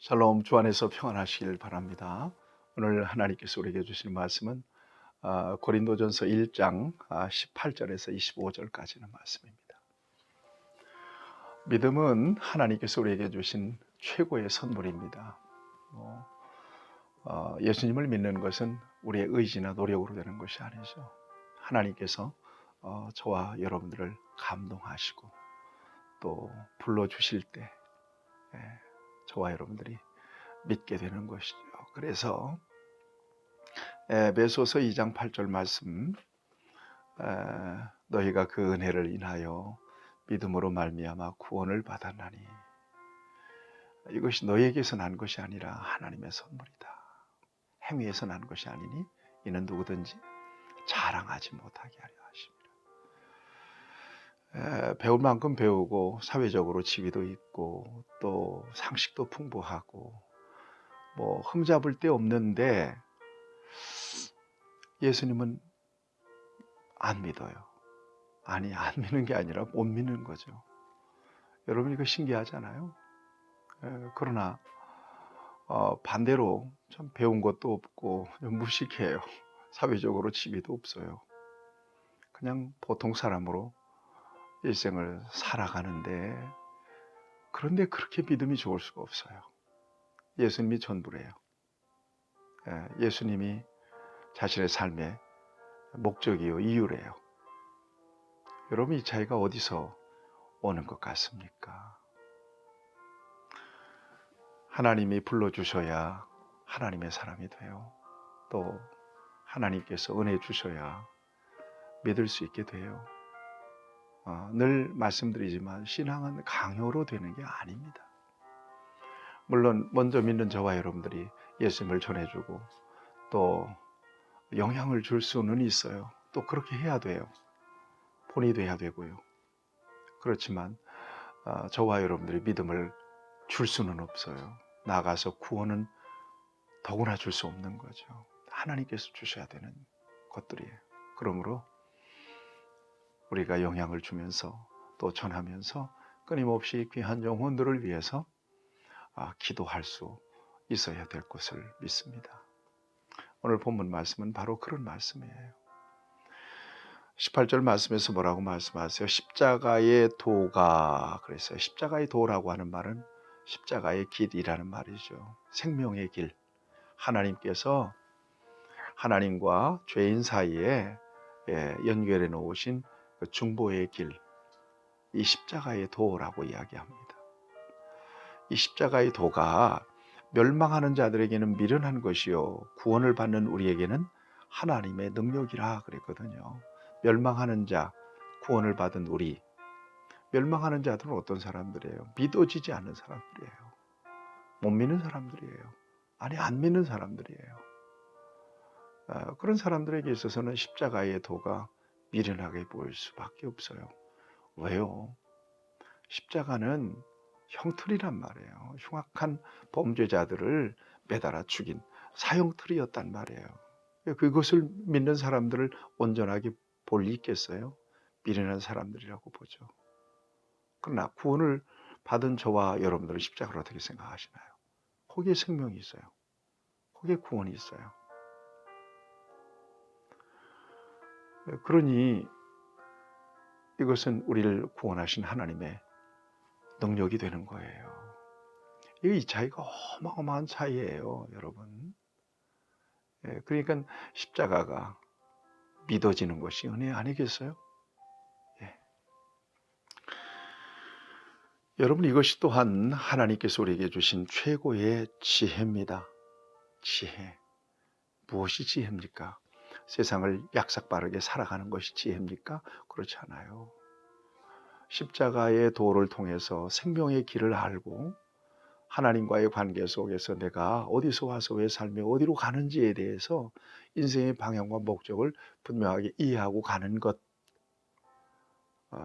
샬롬, 주 안에서 평안하시길 바랍니다. 오늘 하나님께서 우리에게 주신 말씀은 고린도전서 1장 18절에서 25절까지는 말씀입니다. 믿음은 하나님께서 우리에게 주신 최고의 선물입니다. 예수님을 믿는 것은 우리의 의지나 노력으로 되는 것이 아니죠. 하나님께서 저와 여러분들을 감동하시고 또 불러주실 때 저와 여러분들이 믿게 되는 것이죠. 그래서 에베소서 2장 8절 말씀, 너희가 그 은혜를 인하여 믿음으로 말미암아 구원을 받았나니 이것이 너희에게서 난 것이 아니라 하나님의 선물이다. 행위에서 난 것이 아니니 이는 누구든지 자랑하지 못하게 하려 하심이라. 배울 만큼 배우고 사회적으로 지위도 있고 또 상식도 풍부하고 흠잡을 데 없는데 예수님은 안 믿어요. 아니, 안 믿는 게 아니라 못 믿는 거죠. 여러분, 이거 신기하잖아요. 그러나 반대로 참 배운 것도 없고 무식해요. 사회적으로 지위도 없어요. 그냥 보통 사람으로 일생을 살아가는데, 그런데 그렇게 믿음이 좋을 수가 없어요. 예수님이 전부래요. 예수님이 자신의 삶의 목적이요, 이유래요. 여러분, 이 차이가 어디서 오는 것 같습니까? 하나님이 불러주셔야 하나님의 사람이 돼요. 또 하나님께서 은혜 주셔야 믿을 수 있게 돼요. 늘 말씀드리지만 신앙은 강요로 되는 게 아닙니다. 물론 먼저 믿는 저와 여러분들이 예수님을 전해주고 또 영향을 줄 수는 있어요. 또 그렇게 해야 돼요. 본이 돼야 되고요. 그렇지만 저와 여러분들이 믿음을 줄 수는 없어요. 나아가서 구원은 더구나 줄 수 없는 거죠. 하나님께서 주셔야 되는 것들이에요. 그러므로 우리가 영향을 주면서 또 전하면서 끊임없이 귀한 영혼들을 위해서 기도할 수 있어야 될 것을 믿습니다. 오늘 본문 말씀은 바로 그런 말씀이에요. 18절 말씀에서 뭐라고 말씀하세요? 십자가의 도가 그랬어요. 십자가의 도라고 하는 말은 십자가의 길이라는 말이죠. 생명의 길. 하나님께서 하나님과 죄인 사이에 연결해 놓으신 그 중보의 길, 이 십자가의 도라고 이야기합니다. 이 십자가의 도가 멸망하는 자들에게는 미련한 것이요 구원을 받는 우리에게는 하나님의 능력이라 그랬거든요. 멸망하는 자, 구원을 받은 우리. 멸망하는 자들은 어떤 사람들이에요? 믿어지지 않는 사람들이에요. 못 믿는 사람들이에요. 아니, 안 믿는 사람들이에요. 그런 사람들에게 있어서는 십자가의 도가 미련하게 보일 수밖에 없어요. 왜요? 십자가는 형틀이란 말이에요. 흉악한 범죄자들을 매달아 죽인 사형틀이었단 말이에요. 그것을 믿는 사람들을 온전하게 볼 리 있겠어요? 미련한 사람들이라고 보죠. 그러나 구원을 받은 저와 여러분들은 십자가를 어떻게 생각하시나요? 거기에 생명이 있어요. 거기에 구원이 있어요. 그러니 이것은 우리를 구원하신 하나님의 능력이 되는 거예요. 이 차이가 어마어마한 차이예요, 여러분. 그러니까 십자가가 믿어지는 것이 은혜 아니겠어요? 여러분, 이것이 또한 하나님께서 우리에게 주신 최고의 지혜입니다. 지혜. 무엇이 지혜입니까? 세상을 약삭빠르게 살아가는 것이 지혜입니까? 그렇지 않아요. 십자가의 도를 통해서 생명의 길을 알고 하나님과의 관계 속에서 내가 어디서 와서 왜 살며 어디로 가는지에 대해서 인생의 방향과 목적을 분명하게 이해하고 가는 것,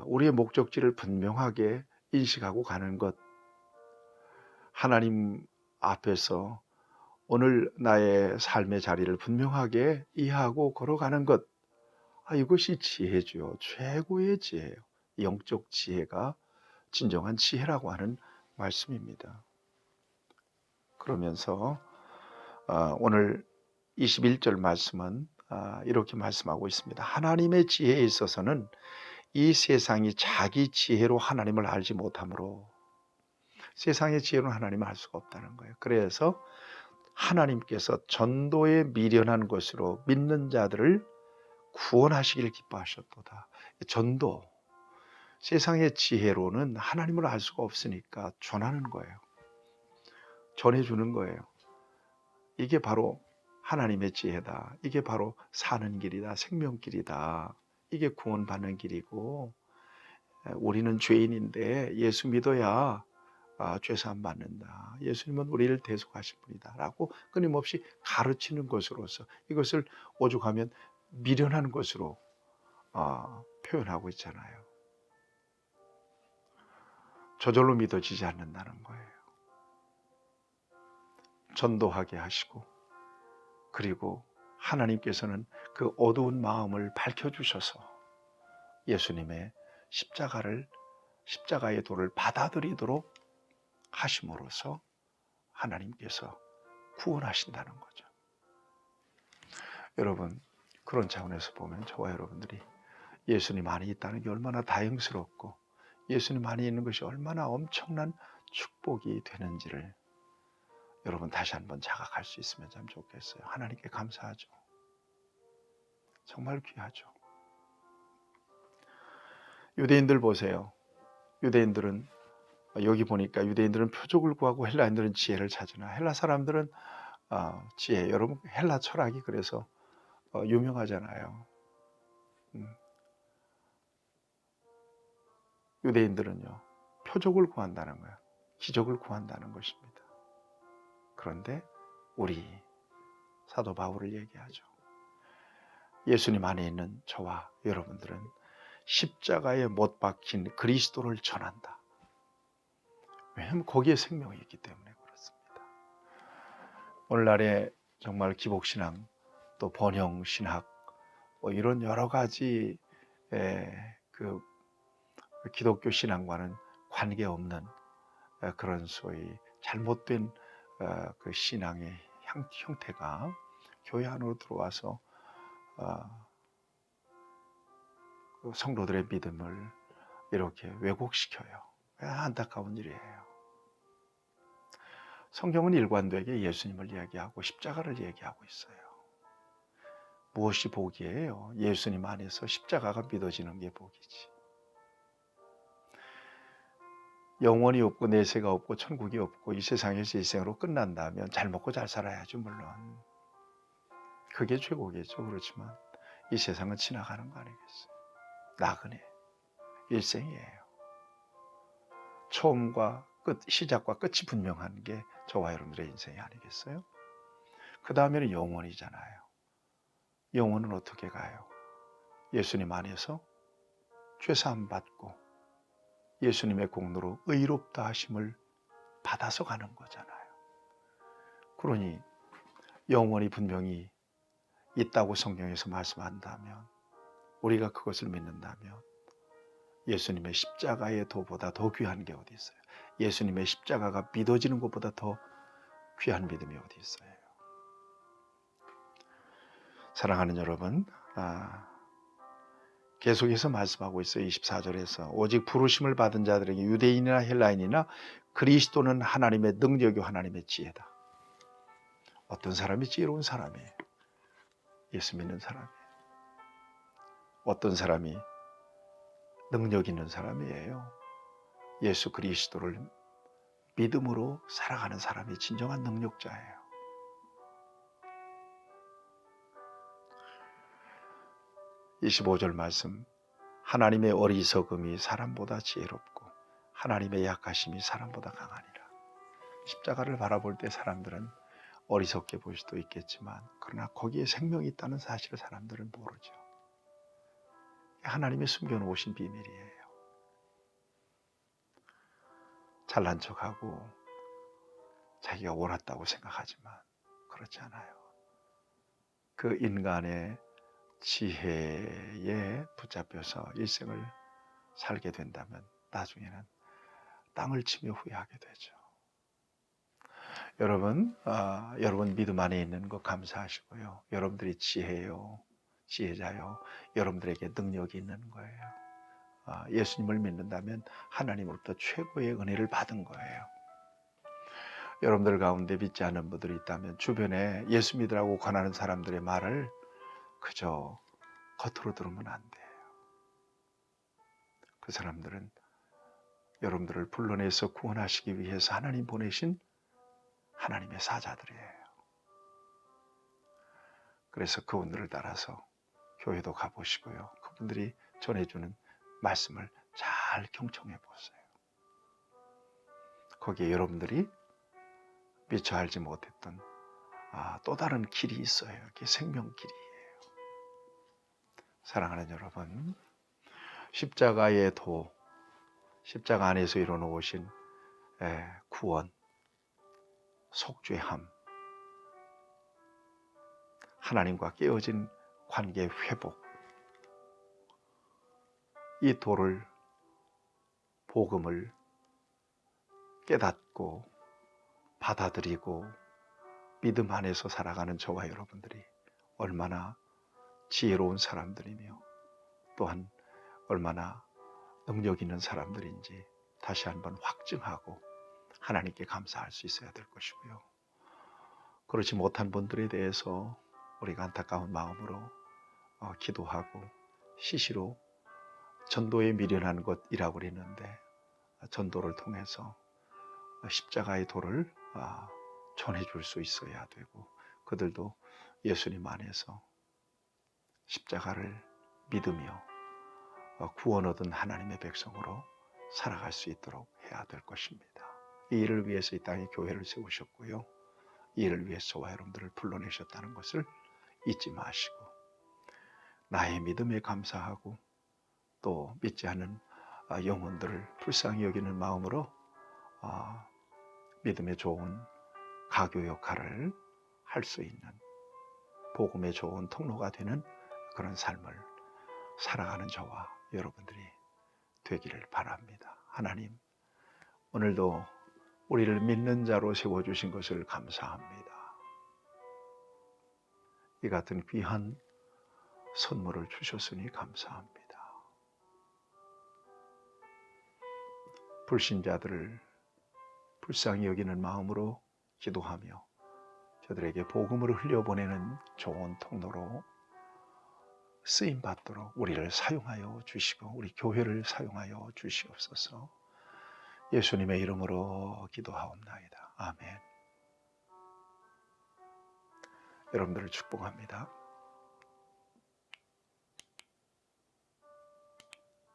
우리의 목적지를 분명하게 인식하고 가는 것, 하나님 앞에서 오늘 나의 삶의 자리를 분명하게 이해하고 걸어가는 것, 이것이 지혜죠. 최고의 지혜예요. 영적 지혜가 진정한 지혜라고 하는 말씀입니다. 그러면서 오늘 21절 말씀은 이렇게 말씀하고 있습니다. 하나님의 지혜에 있어서는 이 세상이 자기 지혜로 하나님을 알지 못하므로, 세상의 지혜로 하나님을 알 수가 없다는 거예요. 그래서 하나님께서 전도에 미련한 것으로 믿는 자들을 구원하시길 기뻐하셨도다. 전도, 세상의 지혜로는 하나님을 알 수가 없으니까 전하는 거예요. 전해주는 거예요. 이게 바로 하나님의 지혜다. 이게 바로 사는 길이다. 생명길이다. 이게 구원받는 길이고, 우리는 죄인인데 예수 믿어야 죄사함 받는다. 예수님은 우리를 대속하실 분이다. 라고 끊임없이 가르치는 것으로서 이것을 오죽하면 미련한 것으로 표현하고 있잖아요. 저절로 믿어지지 않는다는 거예요. 전도하게 하시고, 그리고 하나님께서는 그 어두운 마음을 밝혀주셔서 예수님의 십자가의 도를 받아들이도록 하심으로써 하나님께서 구원하신다는 거죠. 여러분, 그런 차원에서 보면 저와 여러분들이 예수님 안에 있다는 게 얼마나 다행스럽고 예수님 안에 있는 것이 얼마나 엄청난 축복이 되는지를 여러분 다시 한번 자각할 수 있으면 참 좋겠어요. 하나님께 감사하죠. 정말 귀하죠. 유대인들 보세요. 유대인들은 여기 보니까 유대인들은 표적을 구하고 헬라인들은 지혜를 찾으나, 헬라 사람들은 지혜. 여러분 헬라 철학이 그래서 유명하잖아요. 유대인들은요, 표적을 구한다는 거예요. 기적을 구한다는 것입니다. 그런데 우리 사도 바울을 얘기하죠. 예수님 안에 있는 저와 여러분들은 십자가에 못 박힌 그리스도를 전한다. 왜냐하면 거기에 생명이 있기 때문에 그렇습니다. 오늘날에 정말 기복신앙, 또 번영신학, 이런 여러 가지 그 기독교 신앙과는 관계없는 그런 소위 잘못된 그 신앙의 형태가 교회 안으로 들어와서 그 성도들의 믿음을 이렇게 왜곡시켜요. 안타까운 일이에요. 성경은 일관되게 예수님을 이야기하고 십자가를 얘기하고 있어요. 무엇이 복이에요? 예수님 안에서 십자가가 믿어지는 게 복이지. 영원이 없고 내세가 없고 천국이 없고 이 세상에서 일생으로 끝난다면 잘 먹고 잘 살아야죠. 물론 그게 최고겠죠. 그렇지만 이 세상은 지나가는 거 아니겠어요? 나그네 일생이에요. 처음과 끝, 시작과 끝이 분명한 게 저와 여러분들의 인생이 아니겠어요? 그 다음에는 영원이잖아요. 영원은 어떻게 가요? 예수님 안에서 죄사함 받고 예수님의 공로로 의롭다 하심을 받아서 가는 거잖아요. 그러니 영원이 분명히 있다고 성경에서 말씀한다면, 우리가 그것을 믿는다면 예수님의 십자가의 도보다 더 귀한 게 어디 있어요? 예수님의 십자가가 믿어지는 것보다 더 귀한 믿음이 어디 있어요? 사랑하는 여러분, 계속해서 말씀하고 있어요. 24절에서 오직 부르심을 받은 자들에게 유대인이나 헬라인이나 그리스도는 하나님의 능력이요 하나님의 지혜다. 어떤 사람이 지혜로운 사람이에요? 예수 믿는 사람이에요. 어떤 사람이 능력 있는 사람이에요? 예수 그리스도를 믿음으로 살아가는 사람이 진정한 능력자예요. (25절) 말씀, 하나님의 어리석음이 사람보다 지혜롭고 하나님의 약하심이 사람보다 강하니라. 십자가를 바라볼 때 사람들은 어리석게 볼 수도 있겠지만, 그러나 거기에 생명이 있다는 사실을 사람들은 모르죠. 하나님이 숨겨놓으신 비밀이에요. 잘난 척하고 자기가 옳았다고 생각하지만 그렇지 않아요. 그 인간의 지혜에 붙잡혀서 일생을 살게 된다면 나중에는 땅을 치며 후회하게 되죠. 여러분 믿음 안에 있는 거 감사하시고요. 여러분들이 지혜자요. 여러분들에게 능력이 있는 거예요. 예수님을 믿는다면 하나님으로부터 최고의 은혜를 받은 거예요. 여러분들 가운데 믿지 않는 분들이 있다면 주변에 예수 믿으라고 권하는 사람들의 말을 그저 겉으로 들으면 안 돼요. 그 사람들은 여러분들을 불러내서 구원하시기 위해서 하나님 보내신 하나님의 사자들이에요. 그래서 그분들을 따라서 교회도 가보시고요. 그분들이 전해주는 말씀을 잘 경청해 보세요. 거기에 여러분들이 미처 알지 못했던 또 다른 길이 있어요. 그게 생명길이에요. 사랑하는 여러분, 십자가의 도, 십자가 안에서 이뤄놓으신 구원, 속죄함, 하나님과 깨어진 관계 회복, 이 도를, 복음을 깨닫고 받아들이고 믿음 안에서 살아가는 저와 여러분들이 얼마나 지혜로운 사람들이며 또한 얼마나 능력 있는 사람들인지 다시 한번 확증하고 하나님께 감사할 수 있어야 될 것이고요. 그렇지 못한 분들에 대해서 우리가 안타까운 마음으로 기도하고 시시로 전도에 미련한 것이라고 그랬는데 전도를 통해서 십자가의 도를 전해줄 수 있어야 되고 그들도 예수님 안에서 십자가를 믿으며 구원 얻은 하나님의 백성으로 살아갈 수 있도록 해야 될 것입니다. 이 일을 위해서 이 땅에 교회를 세우셨고요. 이 일을 위해서 저와 여러분들을 불러내셨다는 것을 잊지 마시고 나의 믿음에 감사하고 또 믿지 않는 영혼들을 불쌍히 여기는 마음으로 믿음의 좋은 가교 역할을 할 수 있는 복음의 좋은 통로가 되는 그런 삶을 살아가는 저와 여러분들이 되기를 바랍니다. 하나님, 오늘도 우리를 믿는 자로 세워주신 것을 감사합니다. 이 같은 귀한 선물을 주셨으니 감사합니다. 불신자들을 불쌍히 여기는 마음으로 기도하며 저들에게 복음을 흘려보내는 좋은 통로로 쓰임받도록 우리를 사용하여 주시고 우리 교회를 사용하여 주시옵소서. 예수님의 이름으로 기도하옵나이다. 아멘. 여러분들을 축복합니다.